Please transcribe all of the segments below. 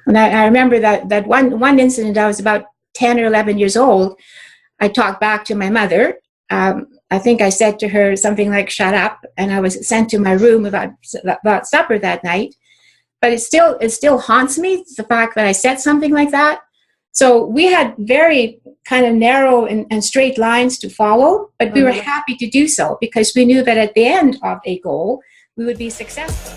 And I remember that one incident. I was about 10 or 11 years old. I talked back to my mother. I think I said to her something like, "Shut up," and I was sent to my room about supper that night. But it still haunts me, the fact that I said something like that. So we had very kind of narrow and straight lines to follow, but we were happy to do so because we knew that at the end of a goal, we would be successful.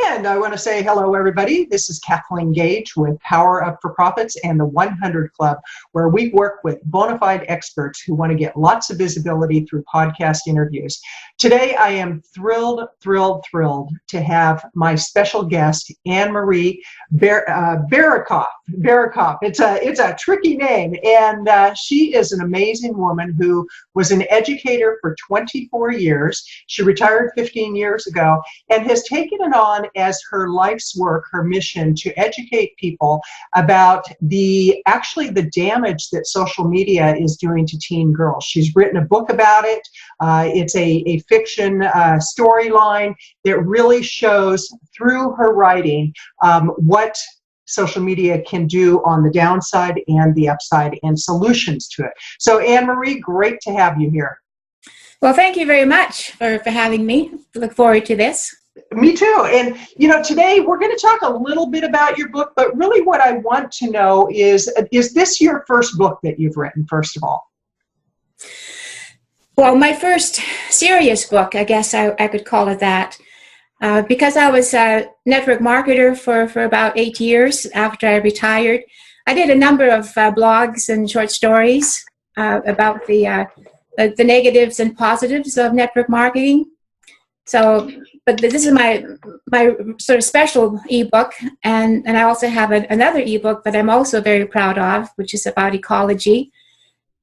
And I want to say hello, everybody. This is Kathleen Gage with Power Up for Profits and the 100 Club, where we work with bona fide experts who want to get lots of visibility through podcast interviews. Today, I am thrilled to have my special guest, Annemarie Berukoff. It's a tricky name, and she is an amazing woman who was an educator for 24 years. She retired 15 years ago and has taken it on as her life's work, her mission to educate people about the damage that social media is doing to teen girls. She's written a book about it. It's a fiction storyline that really shows through her writing what social media can do on the downside and the upside and solutions to it. So Annemarie, great to have you here. Well, thank you very much for having me. Look forward to this. Me too. And, today we're going to talk a little bit about your book, but really what I want to know is this your first book that you've written, first of all? Well, my first serious book, I guess I could call it that, because I was a network marketer for about 8 years after I retired. I did a number of blogs and short stories about the negatives and positives of network marketing. So, but this is my sort of special ebook, and I also have another ebook that I'm also very proud of, which is about ecology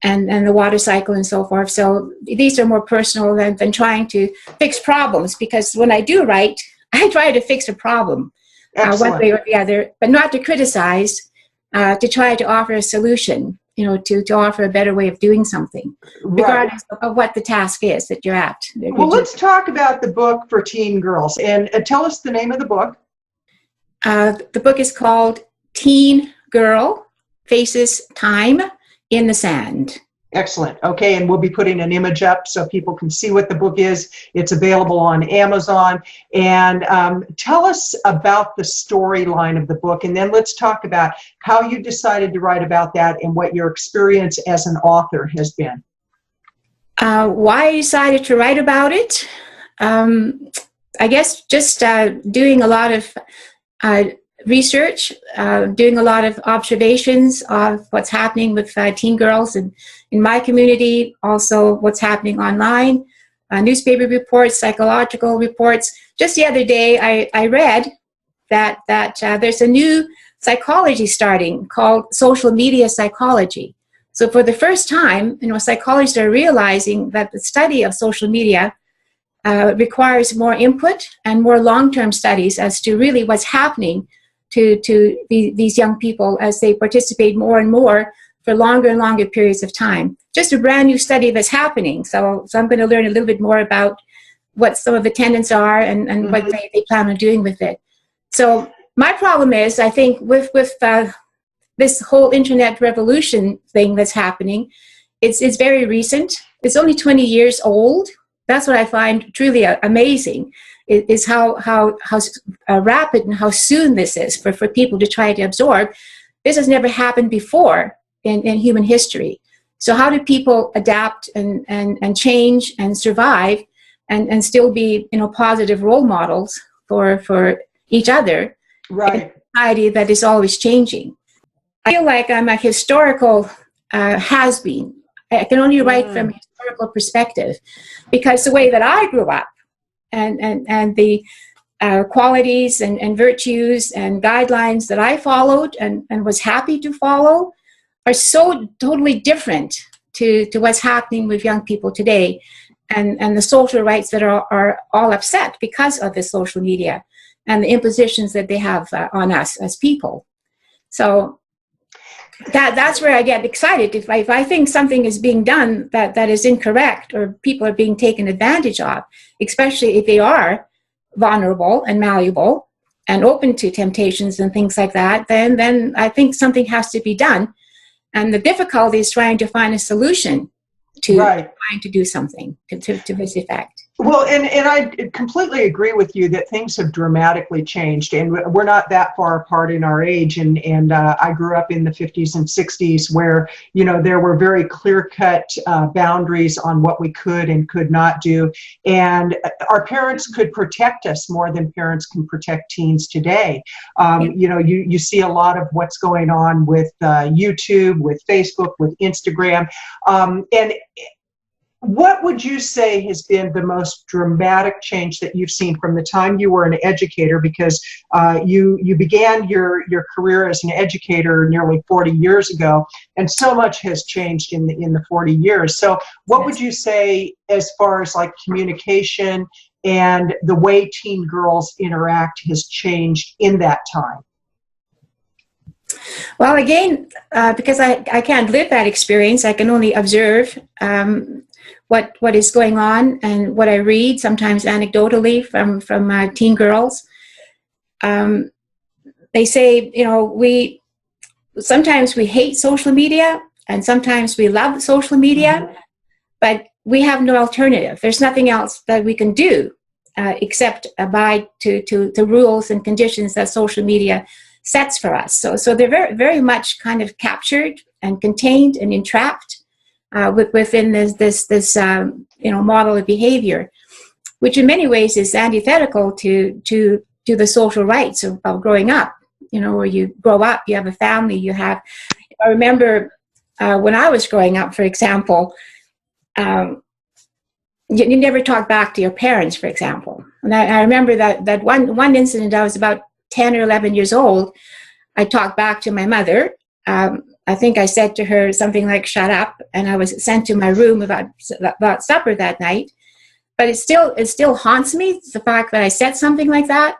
and the water cycle and so forth. So these are more personal than trying to fix problems, because when I do write, I try to fix a problem one way or the other, but not to criticize, to try to offer a solution, to offer a better way of doing something, regardless of what the task is that you're at. Well, let's talk about the book for teen girls, and tell us the name of the book. The book is called Teen Girl Faces Time in the Sand. Excellent. Okay, and we'll be putting an image up so people can see what the book is. It's available on Amazon. And tell us about the storyline of the book, and then let's talk about how you decided to write about that and what your experience as an author has been. Why I decided to write about it? I guess just doing a lot of research, doing a lot of observations of what's happening with teen girls in my community, also what's happening online, newspaper reports, psychological reports. Just the other day, I read that there's a new psychology starting called social media psychology. So for the first time, psychologists are realizing that the study of social media requires more input and more long-term studies as to really what's happening to these young people as they participate more and more for longer and longer periods of time. Just a brand new study that's happening. So I'm going to learn a little bit more about what some of the tenets are and what they plan on doing with it. So my problem is, I think, with this whole internet revolution thing that's happening, it's very recent. It's only 20 years old. That's what I find truly amazing, is how rapid and how soon this is for people to try to absorb. This has never happened before in human history. So how do people adapt and change and survive and still be positive role models for each other in a society that is always changing? I feel like I'm a historical has-been. I can only write from a historical perspective, because the way that I grew up and the qualities and virtues and guidelines that I followed and was happy to follow are so totally different to what's happening with young people today, and the social rights that are all upset because of the social media and the impositions that they have on us as people. So that's where I get excited. If I think something is being done that is incorrect, or people are being taken advantage of, especially if they are vulnerable and malleable and open to temptations and things like that, then I think something has to be done. And the difficulty is trying to find a solution to trying to do something to this effect. Well, and I completely agree with you that things have dramatically changed, and we're not that far apart in our age. And I grew up in the 50s and 60s where, you know, there were very clear-cut boundaries on what we could and could not do. And our parents could protect us more than parents can protect teens today. You know, you see a lot of what's going on with YouTube, with Facebook, with Instagram. And what would you say has been the most dramatic change that you've seen from the time you were an educator? Because you began your career as an educator nearly 40 years ago, and so much has changed in the 40 years. So what would you say as far as like communication and the way teen girls interact has changed in that time? Well, again, because I can't live that experience, I can only observe what is going on and what I read, sometimes anecdotally from teen girls. They say, you know, sometimes we hate social media and sometimes we love social media, but we have no alternative. There's nothing else that we can do except abide to the rules and conditions that social media sets for us. So they're very, very much kind of captured and contained and entrapped within this you know, model of behavior, which in many ways is antithetical to the social rights of growing up. You know, where you grow up, you have a family, you have. I remember when I was growing up, for example, you never talk back to your parents, for example. And I remember that one incident. I was about 10 or 11 years old. I talked back to my mother. I think I said to her something like, "Shut up," and I was sent to my room about supper that night. But it still haunts me, the fact that I said something like that.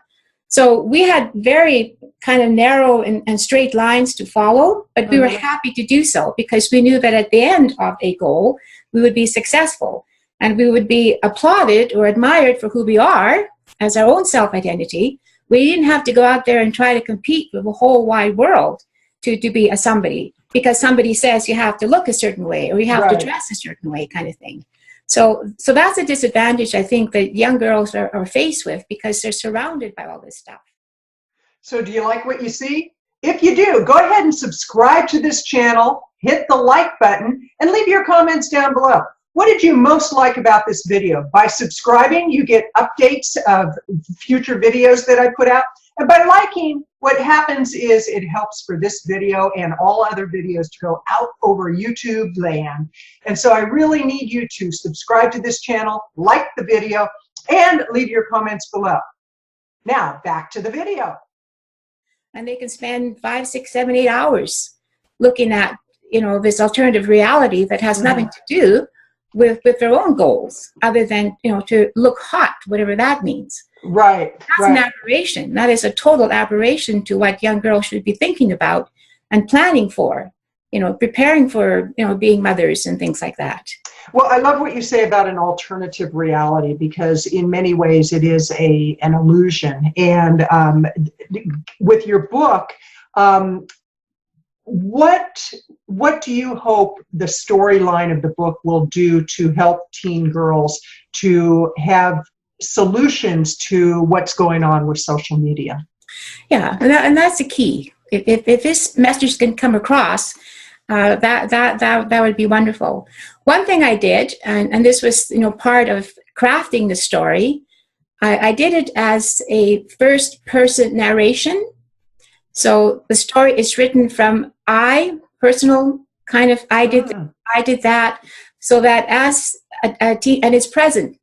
So we had very kind of narrow and straight lines to follow, but we were happy to do so because we knew that at the end of a goal, we would be successful and we would be applauded or admired for who we are as our own self-identity. We didn't have to go out there and try to compete with the whole wide world to be a somebody, because somebody says you have to look a certain way or you have to dress a certain way, kind of thing. So that's a disadvantage, I think, that young girls are faced with because they're surrounded by all this stuff. So do you like what you see? If you do, go ahead and subscribe to this channel, hit the like button, and leave your comments down below. What did you most like about this video? By subscribing, you get updates of future videos that I put out. And by liking, what happens is it helps for this video and all other videos to go out over YouTube land. And so I really need you to subscribe to this channel, like the video, and leave your comments below. Now, back to the video. And they can spend 5, 6, 7, 8 hours looking at, you know, this alternative reality that has nothing to do with their own goals, other than, you know, to look hot, whatever that means. Right. That's an aberration. That is a total aberration to what young girls should be thinking about and planning for, you know, preparing for, you know, being mothers and things like that. Well, I love what you say about an alternative reality, because in many ways it is an illusion. And with your book, what do you hope the storyline of the book will do to help teen girls to have solutions to what's going on with social media? Yeah, and that's the key. If this message can come across, that would be wonderful. One thing I did, and this was, you know, part of crafting the story, I did it as a first-person narration. So the story is written from personal kind of, I did that, so that as a teen, and it's present.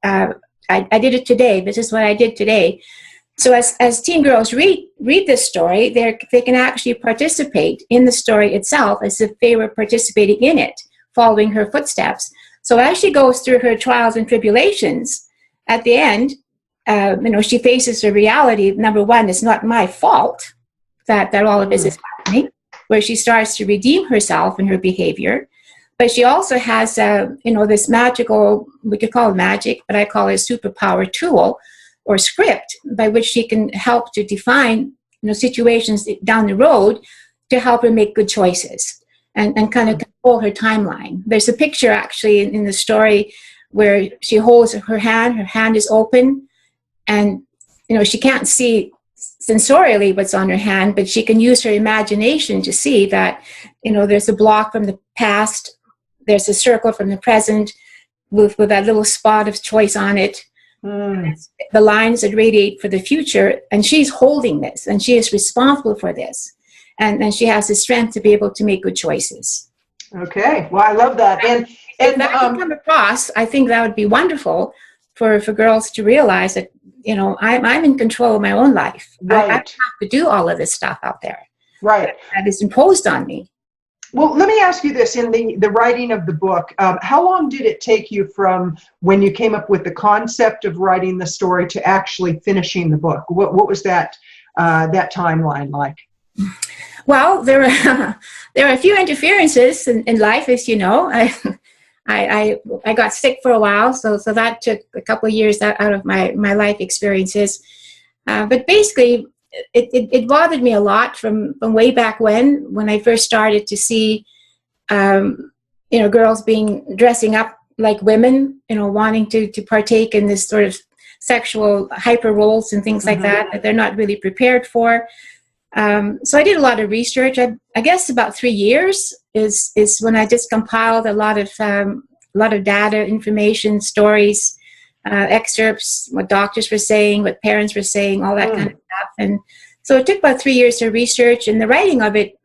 I did it today. This is what I did today. So as teen girls read this story, they can actually participate in the story itself as if they were participating in it, following her footsteps. So as she goes through her trials and tribulations, at the end, you know, she faces the reality. Number one, it's not my fault that all of this is happening. where she starts to redeem herself and her behavior. But she also has, this magical, we could call it magic, but I call it a superpower tool or script by which she can help to define, situations down the road to help her make good choices and kind of control her timeline. There's a picture actually in the story where she holds her hand is open, and, she can't see sensorially what's on her hand, but she can use her imagination to see that, there's a block from the past, there's a circle from the present with that little spot of choice on it. The lines that radiate for the future, and she's holding this, and she is responsible for this, and she has the strength to be able to make good choices. Okay, well, I love that. And if that can come across, I think that would be wonderful for girls to realize that, I'm in control of my own life. Right. I don't have to do all of this stuff out there. Right. That is imposed on me. Well, let me ask you this. In the writing of the book, how long did it take you from when you came up with the concept of writing the story to actually finishing the book? What was that timeline like? Well, there are a few interferences in life, as you know. I got sick for a while, so that took a couple of years out of my life experiences. But basically, it bothered me a lot from way back when I first started to see, girls dressing up like women, wanting to partake in this sort of sexual hyper roles and things like that they're not really prepared for. So I did a lot of research. I guess about 3 years is when I just compiled a lot of data, information, stories, excerpts, what doctors were saying, what parents were saying, all that kind of stuff. And so it took about 3 years to research, and the writing of it,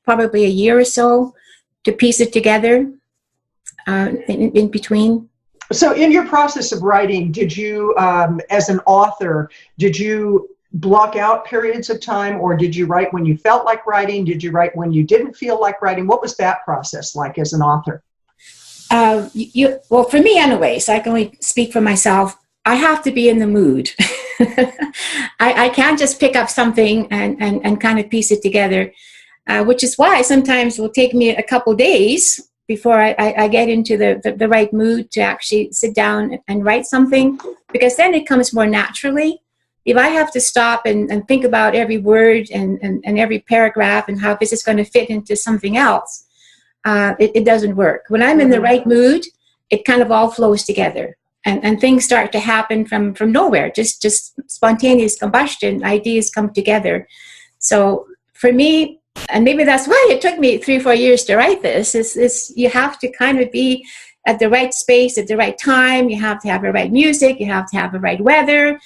probably a year or so to piece it together in between. So in your process of writing, did you, as an author, did you block out periods of time, or did you write when you felt like writing? Did you write when you didn't feel like writing? What was that process like as an author? Well, for me anyways, I can only speak for myself. I have to be in the mood. I can't just pick up something and kind of piece it together, which is why sometimes it will take me a couple days before I get into the right mood to actually sit down and write something, because then it comes more naturally. If I have to stop and think about every word and every paragraph and how this is going to fit into something else, it doesn't work. When I'm in the right mood, it kind of all flows together, and things start to happen from nowhere, just spontaneous combustion, ideas come together. So for me, and maybe that's why it took me 3 or 4 years to write this, is you have to kind of be at the right space at the right time. You have to have the right music, you have to have the right weather,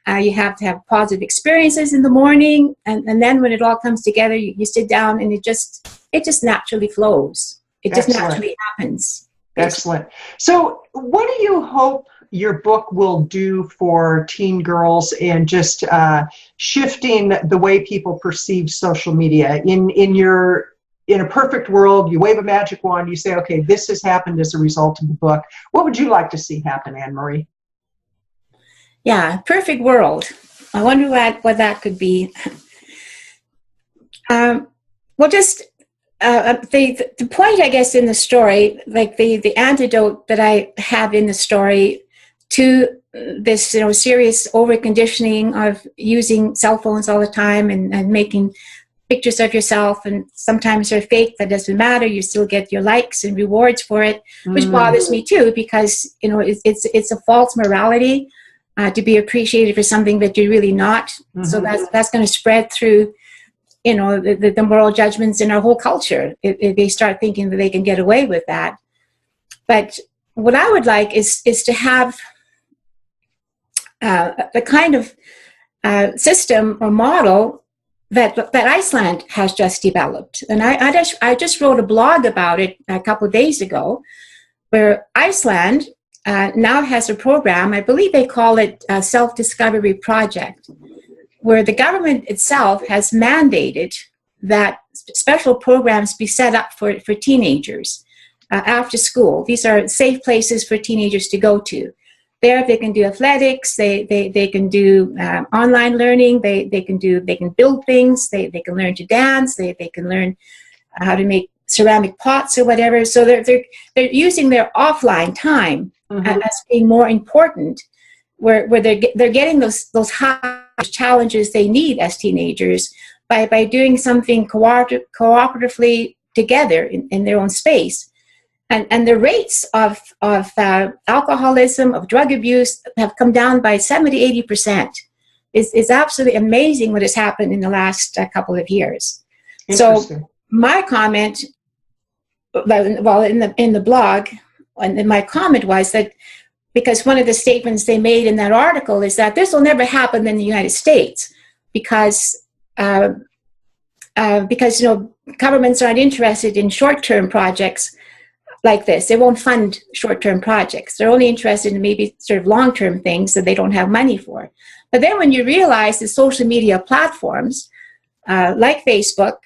you have to have positive experiences in the morning, and then when it all comes together, you sit down and it just naturally flows. It just naturally happens. Excellent. So what do you hope your book will do for teen girls and just shifting the way people perceive social media? In a perfect world, you wave a magic wand, you say, okay, this has happened as a result of the book. What would you like to see happen, Annemarie? Yeah, perfect world. I wonder what that could be. Well, just the point, I guess, in the story, like the antidote that I have in the story to this, serious over-conditioning of using cell phones all the time and making pictures of yourself, and sometimes they're fake, that doesn't matter, you still get your likes and rewards for it, which bothers me too, because it's a false morality. To be appreciated for something that you're really not. So that's going to spread through, the moral judgments in our whole culture. If they start thinking that they can get away with that. But what I would like is to have a kind of system or model that Iceland has just developed. And I just wrote a blog about it a couple of days ago, where Iceland now has a program, I believe they call it a self-discovery project, where the government itself has mandated that special programs be set up for teenagers after school. These are safe places for teenagers to go to. there. They can do athletics. They can do online learning. They can build things. They can learn to dance. They can learn how to make ceramic pots or whatever. So they're using their offline time as being more important, where they're getting those high challenges they need as teenagers by doing something cooperatively together in their own space. And the rates of alcoholism, of drug abuse have come down by 70-80%. It's absolutely amazing what has happened in the last couple of years. So my comment, well, in the blog, and my comment was that, because one of the statements they made in that article is that this will never happen in the United States because governments aren't interested in short-term projects like this. They won't fund short-term projects. They're only interested in maybe sort of long-term things that they don't have money for. But then when you realize the social media platforms like Facebook,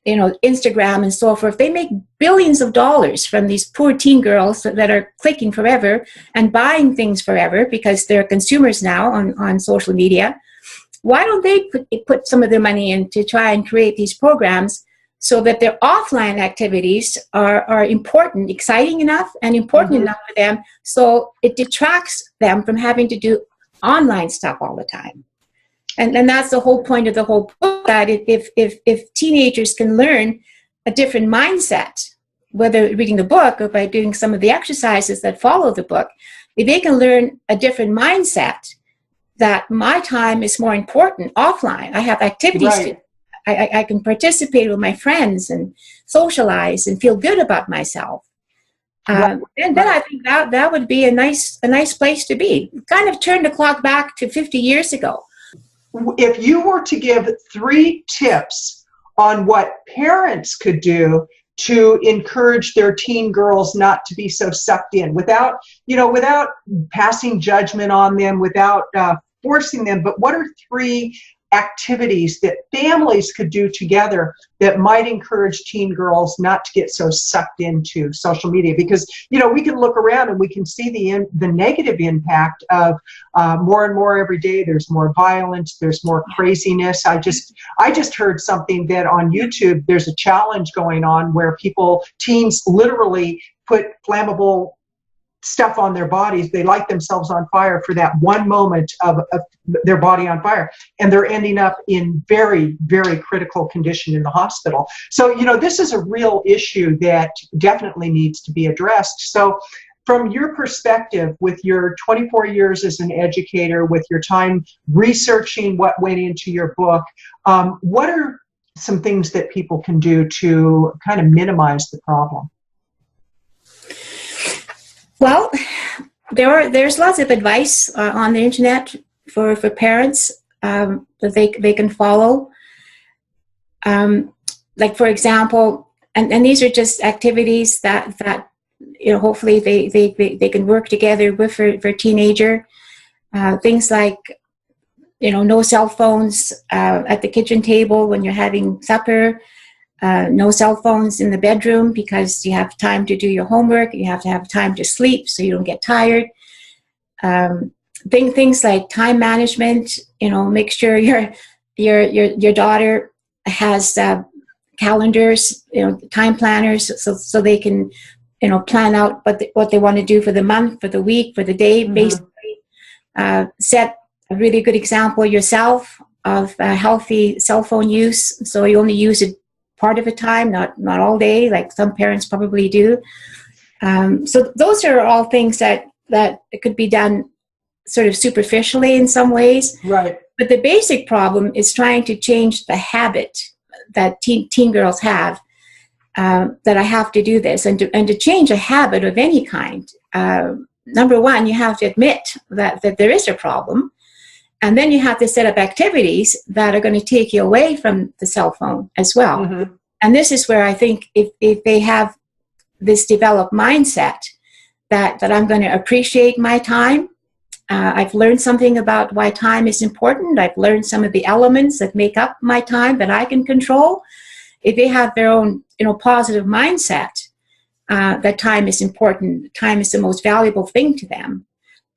Instagram and so forth, they make billions of dollars from these poor teen girls that are clicking forever and buying things forever because they're consumers now on social media. Why don't they put some of their money in to try and create these programs so that their offline activities are important, exciting enough and important enough for them, so it detracts them from having to do online stuff all the time. And that's the whole point of the whole book, that if teenagers can learn a different mindset, whether reading the book or by doing some of the exercises that follow the book, if they can learn a different mindset, that my time is more important offline. I have activities to I can participate with my friends and socialize and feel good about myself. And then I think that would be a nice place to be. Kind of turn the clock back to 50 years ago. If you were to give 3 tips on what parents could do to encourage their teen girls not to be so sucked in, without passing judgment on them, without forcing them, but what are 3 activities that families could do together that might encourage teen girls not to get so sucked into social media? Because we can look around and we can see the negative impact of more and more every day. There's more violence, there's more craziness. I just heard something that on YouTube there's a challenge going on where teens literally put flammable stuff on their bodies. They light themselves on fire for that one moment of their body on fire, and they're ending up in very, very critical condition in the hospital. So this is a real issue that definitely needs to be addressed. So from your perspective, with your 24 years as an educator, with your time researching what went into your book, what are some things that people can do to kind of minimize the problem? Well, there's lots of advice on the internet for parents that they can follow. Like, for example, and these are just activities that hopefully they can work together with for a teenager. Things like no cell phones at the kitchen table when you're having supper. No cell phones in the bedroom, because you have time to do your homework. You have to have time to sleep so you don't get tired. Things like time management. Make sure your daughter has calendars, time planners, so they can plan out what they want to do for the month, for the week, for the day. Basically, set a really good example yourself of healthy cell phone use, so you only use it part of the time, not all day, like some parents probably do. So those are all things that it could be done sort of superficially in some ways. Right. But the basic problem is trying to change the habit that teen girls have, that I have to do this. And to change a habit of any kind, number one, you have to admit that there is a problem. And then you have to set up activities that are going to take you away from the cell phone as well. Mm-hmm. And this is where I think if they have this developed mindset that I'm going to appreciate my time, I've learned something about why time is important. I've learned some of the elements that make up my time that I can control. If they have their own positive mindset, that time is important, time is the most valuable thing to them,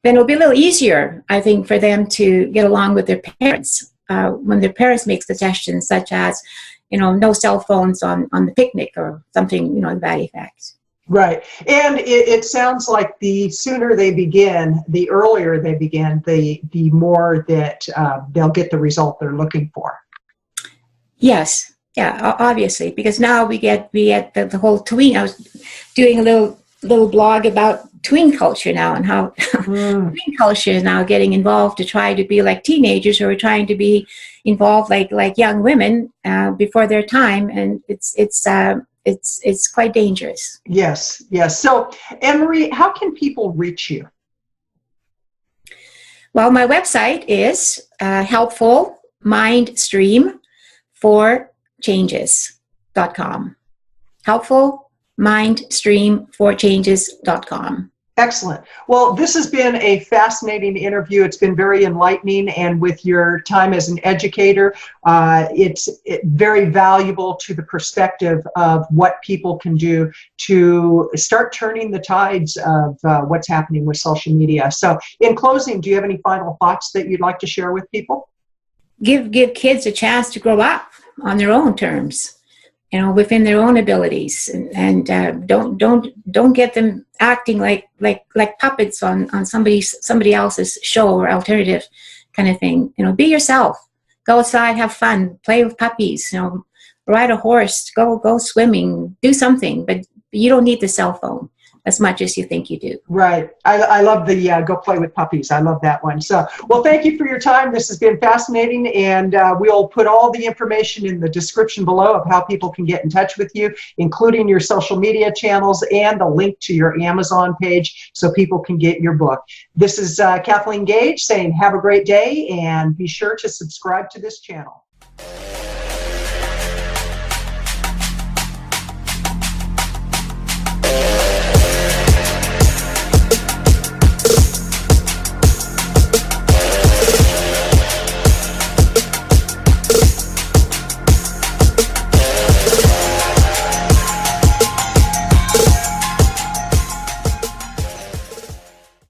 then it'll be a little easier, I think, for them to get along with their parents when their parents make suggestions such as, no cell phones on the picnic or something, to that effect. Right. And it sounds like the sooner they begin, the earlier they begin, the more that they'll get the result they're looking for. Yes. Yeah, obviously, because now we get the whole tween. I was doing a little blog about tween culture now, and how tween culture is now getting involved to try to be like teenagers, or trying to be involved like young women before their time, and it's quite dangerous. Yes. So, Annemarie, how can people reach you? Well, my website is helpful mindstream for changes.com. Helpful mindstream for changes.com. Excellent. Well, this has been a fascinating interview. It's been very enlightening, and with your time as an educator, it's very valuable to the perspective of what people can do to start turning the tides of what's happening with social media. So, in closing, do you have any final thoughts that you'd like to share with people? Give kids a chance to grow up on their own terms, within their own abilities, and don't get them acting like puppets on somebody else's show or alternative kind of thing. Be yourself. Go outside, have fun, play with puppies. Ride a horse, go swimming, do something. But you don't need the cell phone as much as you think you do. Right. I love the go play with puppies. I love that one. So, well, thank you for your time. This has been fascinating, and we'll put all the information in the description below of how people can get in touch with you, including your social media channels and the link to your Amazon page so people can get your book. This is Kathleen Gage saying have a great day, and be sure to subscribe to this channel.